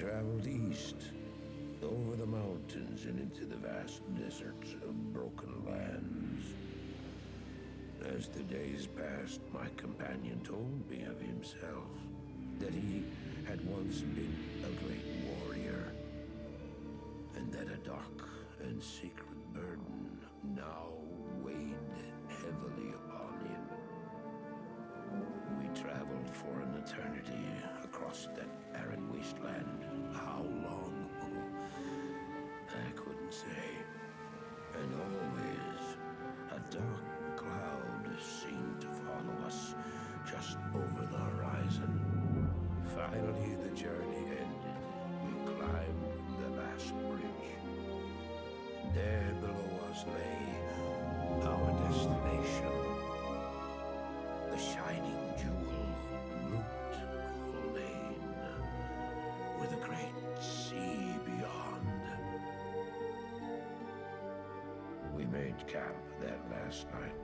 traveled east, over the mountains and into the vast deserts of broken lands. As the days passed, my companion told me of himself, that he had once been a great warrior, and that a dark and secret burden now weighed heavily upon him. We traveled for an eternity across that arid wasteland. How long? I couldn't say. And always, a dark cloud seemed to follow us just over the horizon. Finally, the journey ended. We climbed the last bridge. There below us lay our destination. The shining jewel, Lut Gholein, with a great sea beyond. We made camp that last night.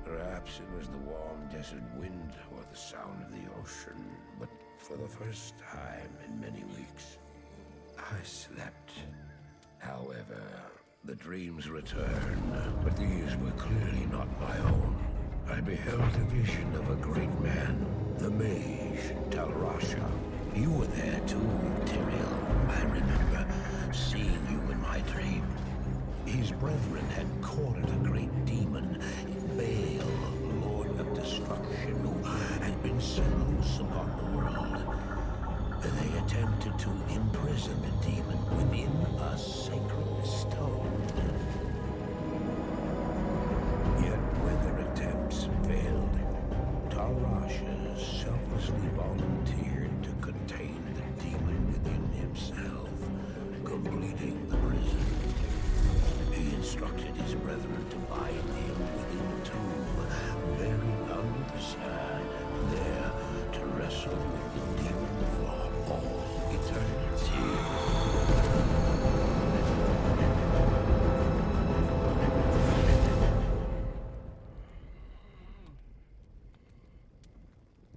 Perhaps it was the warm desert wind or the sound of the ocean, but for the first time in many weeks, I slept. However, the dreams returned, but these were clearly not my own. I beheld a vision of a great man, the mage, Talrasha. You were there too, Tyrael. I remember seeing you in my dream. His brethren had cornered a great demon, Baal, Lord of Destruction, who had been set loose upon the world. They attempted to imprison the demon within a sacred stone. Yet when their attempts failed, Talrasha selflessly volunteered to contain the demon within himself, completing the prison. He instructed his brethren to bind him within a tomb, buried under the sand, there to wrestle with the demon for all eternity.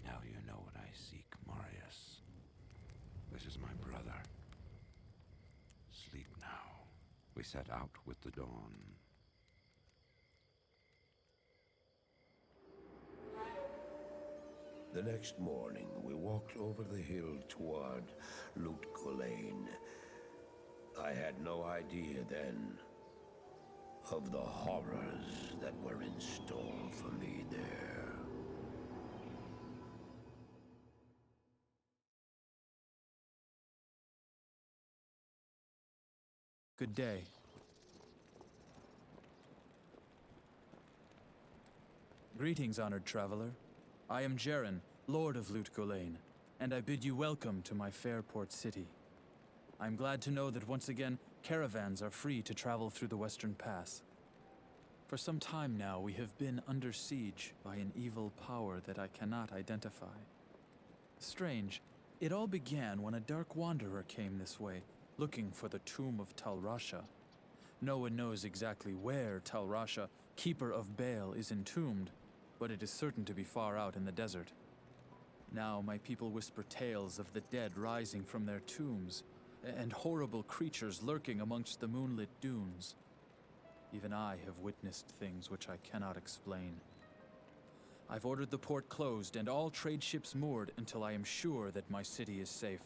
Now you know what I seek, Marius. This is my brother. Sleep now. We set out with the dawn. The next morning, we walked over the hill toward Lut Gholein. I had no idea then of the horrors that were in store for me there. Good day. Greetings, honored traveler. I am Jaren, Lord of Lut Gholein, and I bid you welcome to my fair port city. I'm glad to know that once again, caravans are free to travel through the Western Pass. For some time now, we have been under siege by an evil power that I cannot identify. Strange, it all began when a dark wanderer came this way, looking for the tomb of Talrasha. No one knows exactly where Talrasha, keeper of Baal, is entombed, but it is certain to be far out in the desert. Now my people whisper tales of the dead rising from their tombs, and horrible creatures lurking amongst the moonlit dunes. Even I have witnessed things which I cannot explain. I've ordered the port closed and all trade ships moored until I am sure that my city is safe.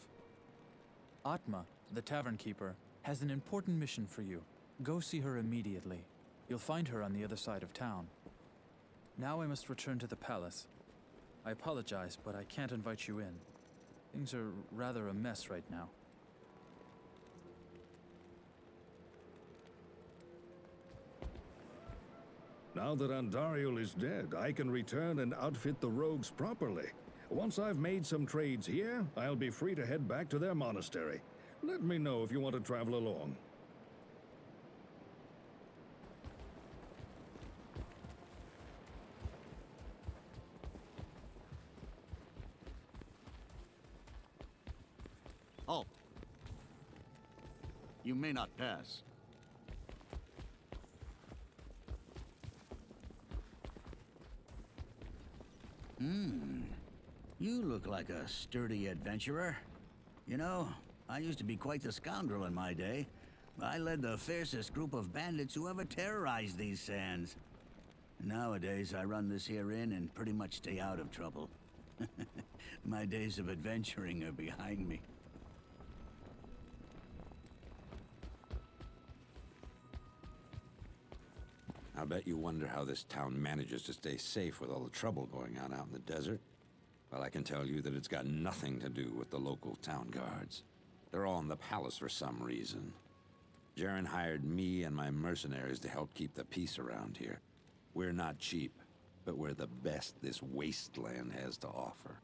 Atma, the tavern keeper, has an important mission for you. Go see her immediately. You'll find her on the other side of town. Now I must return to the palace. I apologize, but I can't invite you in. Things are rather a mess right now. Now that Andariel is dead, I can return and outfit the rogues properly. Once I've made some trades here, I'll be free to head back to their monastery. Let me know if you want to travel along. Halt! You may not pass. You look like a sturdy adventurer. You know, I used to be quite the scoundrel in my day. I led the fiercest group of bandits who ever terrorized these sands. Nowadays, I run this here inn and pretty much stay out of trouble. My days of adventuring are behind me. I bet you wonder how this town manages to stay safe with all the trouble going on out in the desert. Well, I can tell you that it's got nothing to do with the local town guards. They're all in the palace for some reason. Jaren hired me and my mercenaries to help keep the peace around here. We're not cheap, but we're the best this wasteland has to offer.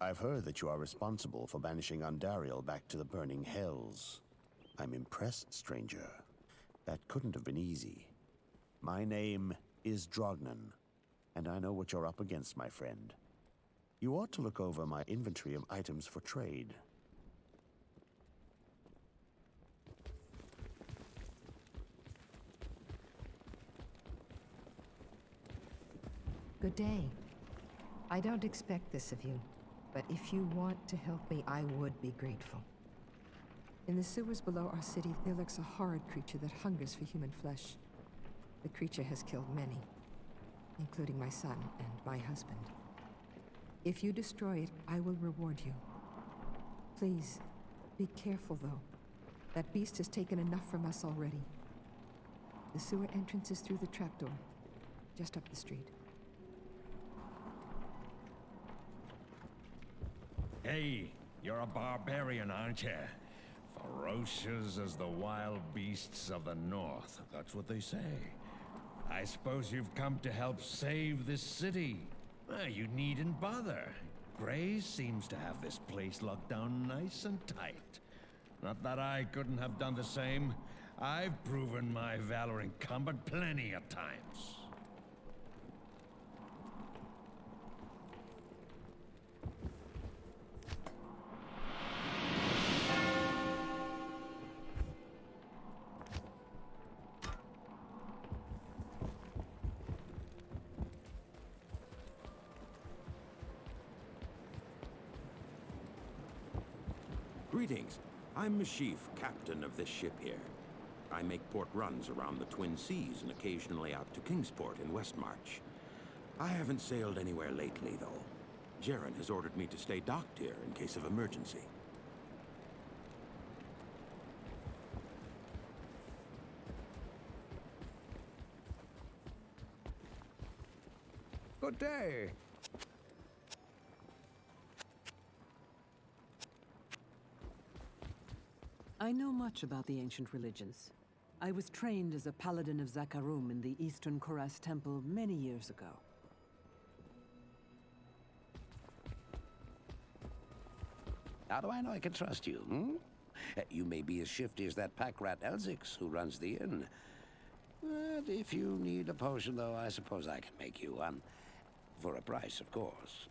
I've heard that you are responsible for banishing Andariel back to the burning hells. I'm impressed, stranger. That couldn't have been easy. My name is Drognan, and I know what you're up against, my friend. You ought to look over my inventory of items for trade. Good day. I don't expect this of you, but if you want to help me, I would be grateful. In the sewers below our city, there lurks a horrid creature that hungers for human flesh. The creature has killed many, including my son and my husband. If you destroy it, I will reward you. Please, be careful though. That beast has taken enough from us already. The sewer entrance is through the trapdoor, just up the street. Hey, you're a barbarian, aren't you? Ferocious as the wild beasts of the north. That's what they say. I suppose you've come to help save this city. You needn't bother. Grace seems to have this place locked down nice and tight. Not that I couldn't have done the same. I've proven my valor incumbent plenty of times. Greetings. I'm Mashif, captain of this ship here. I make port runs around the Twin Seas and occasionally out to Kingsport in Westmarch. I haven't sailed anywhere lately, though. Jaren has ordered me to stay docked here in case of emergency. Good day. I know much about the ancient religions. I was trained as a paladin of Zakarum in the Eastern Koras Temple many years ago. How do I know I can trust you, You may be as shifty as that pack rat Elzix who runs the inn. But if you need a potion, though, I suppose I can make you one. For a price, of course.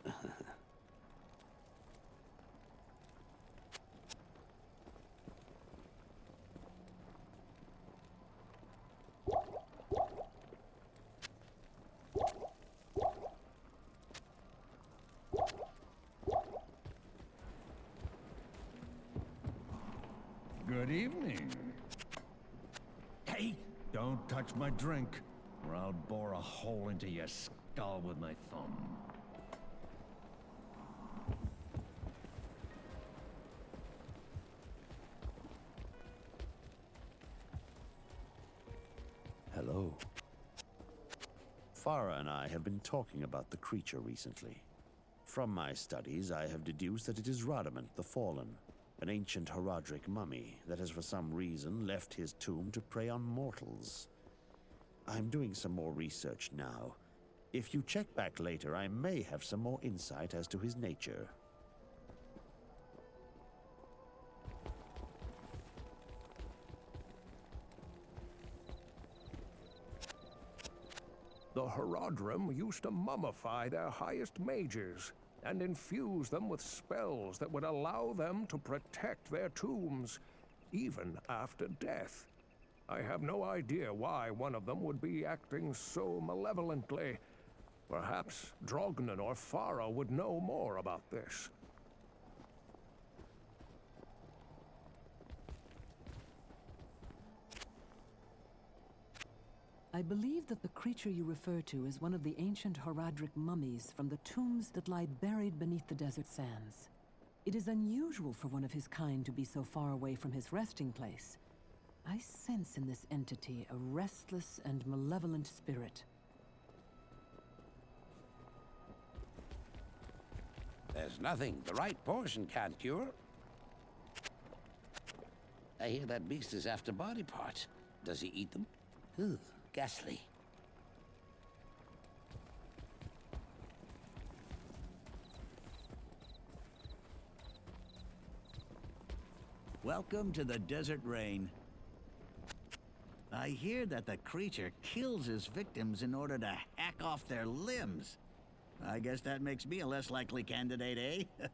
Good evening. Hey, don't touch my drink, or I'll bore a hole into your skull with my thumb. Hello. Farah and I have been talking about the creature recently. From my studies, I have deduced that it is Radament the Fallen, an ancient Haradric mummy that has for some reason left his tomb to prey on mortals. I'm doing some more research now. If you check back later, I may have some more insight as to his nature. The Haradrim used to mummify their highest mages and infuse them with spells that would allow them to protect their tombs, even after death. I have no idea why one of them would be acting so malevolently. Perhaps Drognan or Farah would know more about this. I believe that the creature you refer to is one of the ancient Horadric mummies from the tombs that lie buried beneath the desert sands. It is unusual for one of his kind to be so far away from his resting place. I sense in this entity a restless and malevolent spirit. There's nothing the right portion can't cure. I hear that beast is after body parts. Does he eat them? Ugh, ghastly. Welcome to the Desert Rain. I hear that the creature kills his victims in order to hack off their limbs. I guess that makes me a less likely candidate, eh?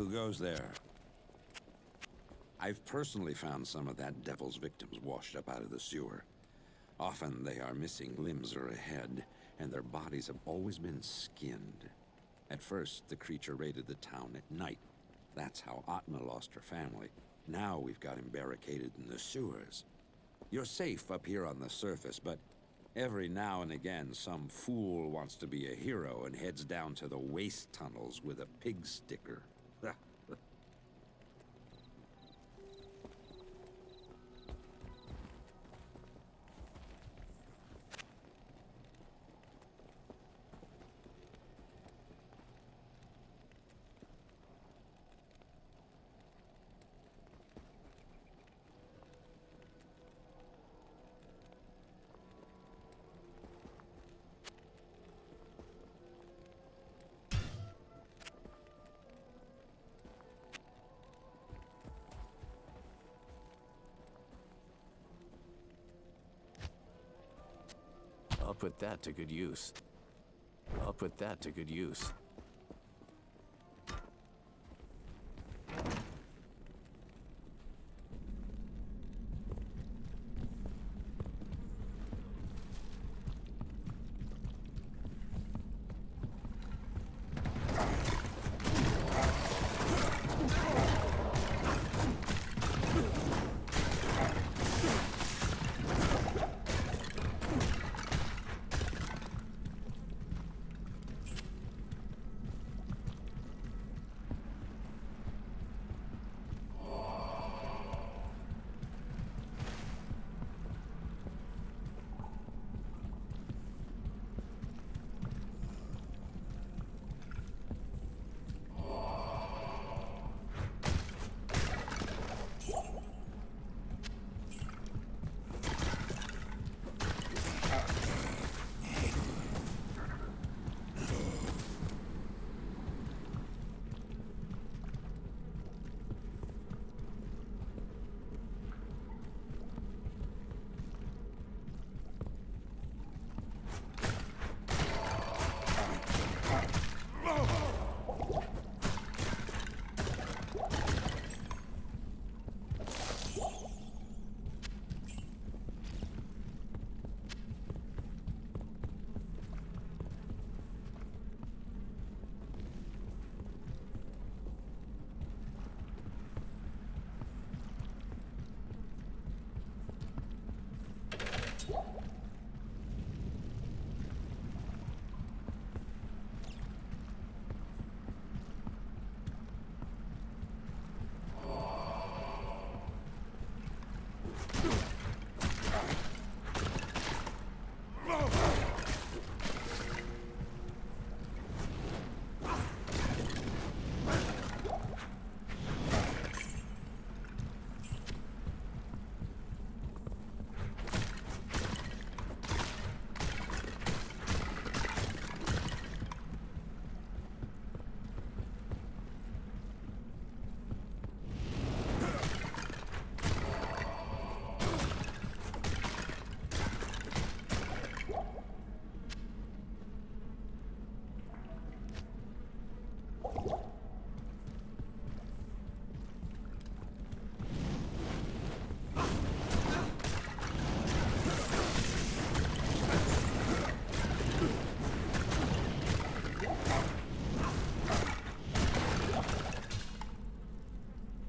Who goes there? I've personally found some of that devil's victims washed up out of the sewer. Often they are missing limbs or a head, and their bodies have always been skinned. At first, the creature raided the town at night. That's how Atma lost her family. Now we've got him barricaded in the sewers. You're safe up here on the surface, but every now and again some fool wants to be a hero and heads down to the waste tunnels with a pig sticker. I'll put that to good use. I'll put that to good use.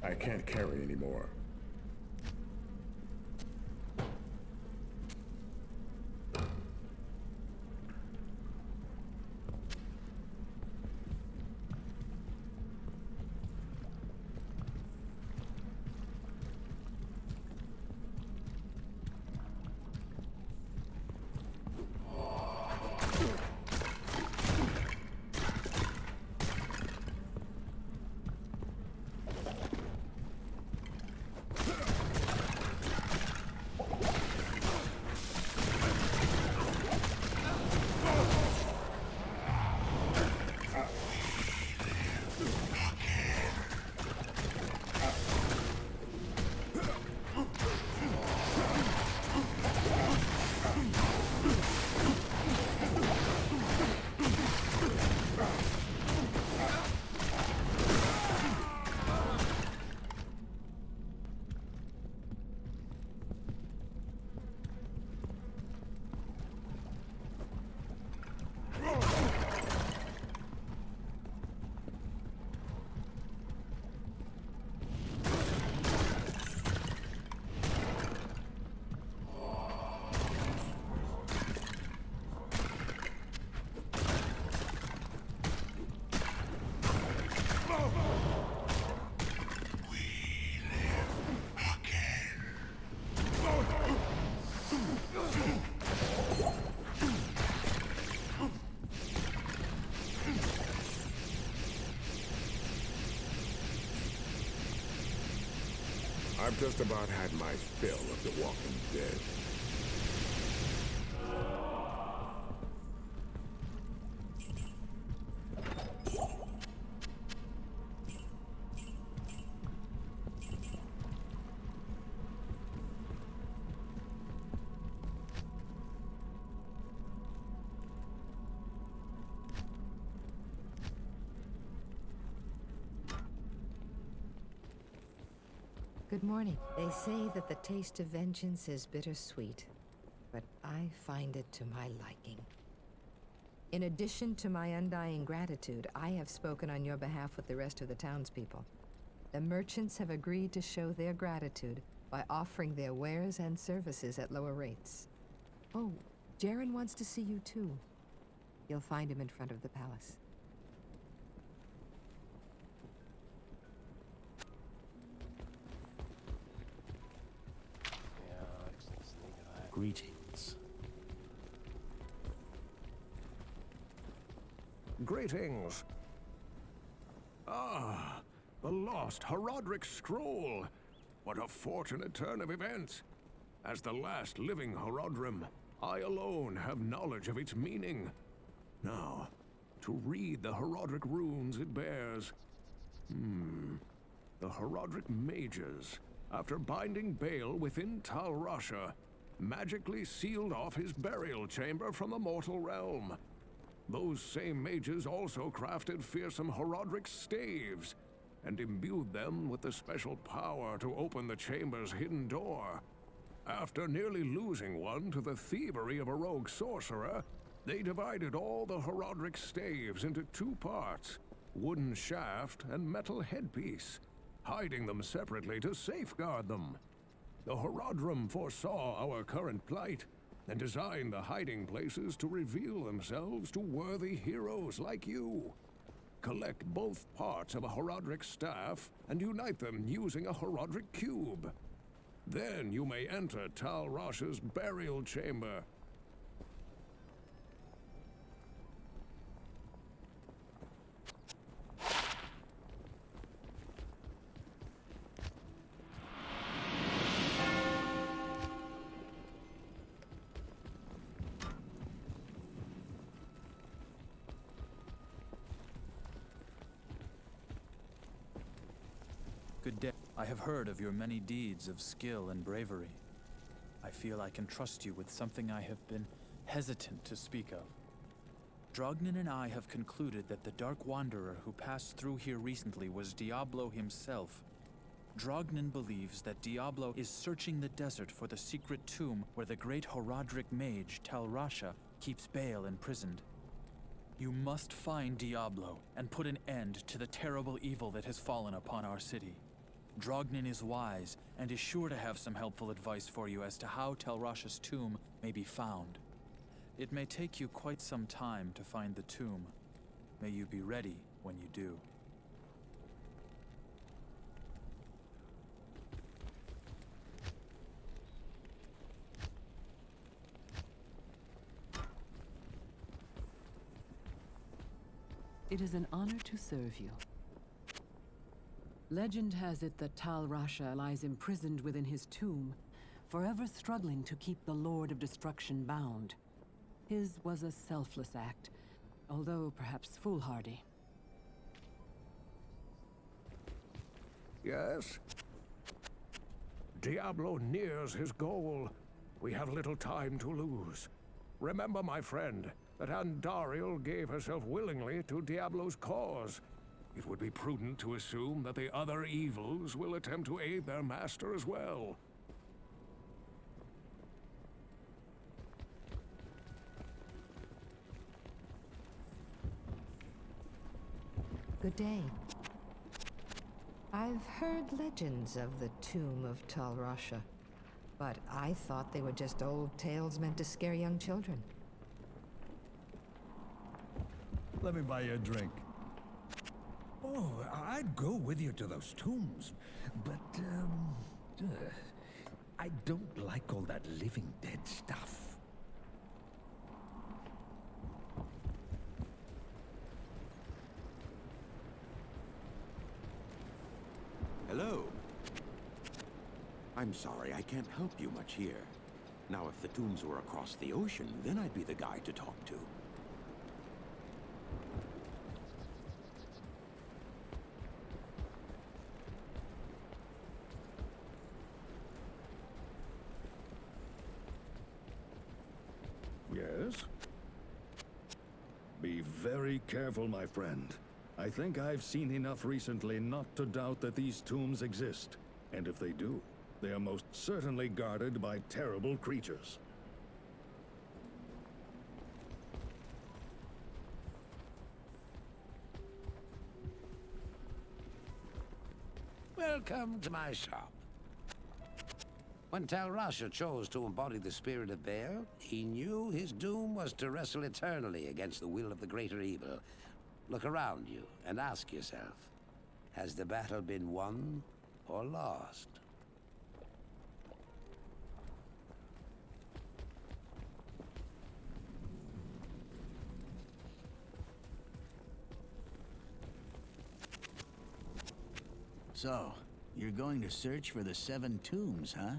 I can't carry anymore. I've just about had my fill of The Walking Dead. Good morning. They say that the taste of vengeance is bittersweet, but I find it to my liking. In addition to my undying gratitude, I have spoken on your behalf with the rest of the townspeople. The merchants have agreed to show their gratitude by offering their wares and services at lower rates. Oh, Jaren wants to see you too. You'll find him in front of the palace. Greetings. Greetings. Ah, the lost Horadric scroll. What a fortunate turn of events. As the last living Horadrim, I alone have knowledge of its meaning. Now, to read the Horadric runes it bears. The Horadric mages, after binding Bale within Tal Rasha, magically sealed off his burial chamber from the mortal realm. Those same mages also crafted fearsome Horadric staves, and imbued them with the special power to open the chamber's hidden door. After nearly losing one to the thievery of a rogue sorcerer, they divided all the Horadric staves into two parts, wooden shaft and metal headpiece, hiding them separately to safeguard them. The Horadrim foresaw our current plight, and designed the hiding places to reveal themselves to worthy heroes like you. Collect both parts of a Horadric staff, and unite them using a Horadric cube. Then you may enter Tal Rasha's burial chamber. Good day. I have heard of your many deeds of skill and bravery. I feel I can trust you with something I have been hesitant to speak of. Drognin and I have concluded that the Dark Wanderer who passed through here recently was Diablo himself. Drognin believes that Diablo is searching the desert for the secret tomb where the great Horadric mage Tal Rasha keeps Bale imprisoned. You must find Diablo and put an end to the terrible evil that has fallen upon our city. Drognin is wise, and is sure to have some helpful advice for you as to how Tal Rasha's tomb may be found. It may take you quite some time to find the tomb. May you be ready when you do. It is an honor to serve you. Legend has it that Tal Rasha lies imprisoned within his tomb, forever struggling to keep the Lord of Destruction bound. His was a selfless act, although perhaps foolhardy. Yes? Diablo nears his goal. We have little time to lose. Remember, my friend, that Andariel gave herself willingly to Diablo's cause. It would be prudent to assume that the other evils will attempt to aid their master as well. Good day. I've heard legends of the tomb of Tal Rasha, but I thought they were just old tales meant to scare young children. Let me buy you a drink. Oh, I'd go with you to those tombs, but, I don't like all that living dead stuff. Hello. I'm sorry, I can't help you much here. Now, if the tombs were across the ocean, then I'd be the guy to talk to. Yes? Be very careful, my friend. I think I've seen enough recently not to doubt that these tombs exist. And if they do, they are most certainly guarded by terrible creatures. Welcome to my shop. When Tal Rasha chose to embody the spirit of Baal, he knew his doom was to wrestle eternally against the will of the greater evil. Look around you and ask yourself, has the battle been won or lost? So, you're going to search for the 7 tombs, huh?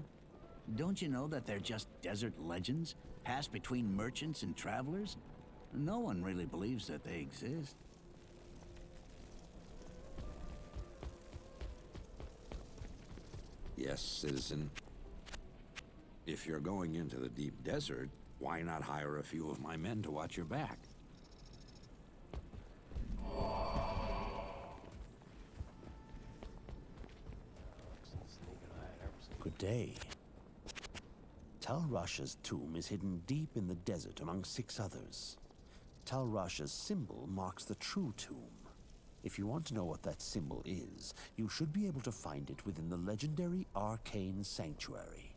Don't you know that they're just desert legends, passed between merchants and travelers? No one really believes that they exist. Yes, citizen. If you're going into the deep desert, why not hire a few of my men to watch your back? Good day. Tal Rasha's tomb is hidden deep in the desert among 6 others. Tal Rasha's symbol marks the true tomb. If you want to know what that symbol is, you should be able to find it within the legendary Arcane Sanctuary.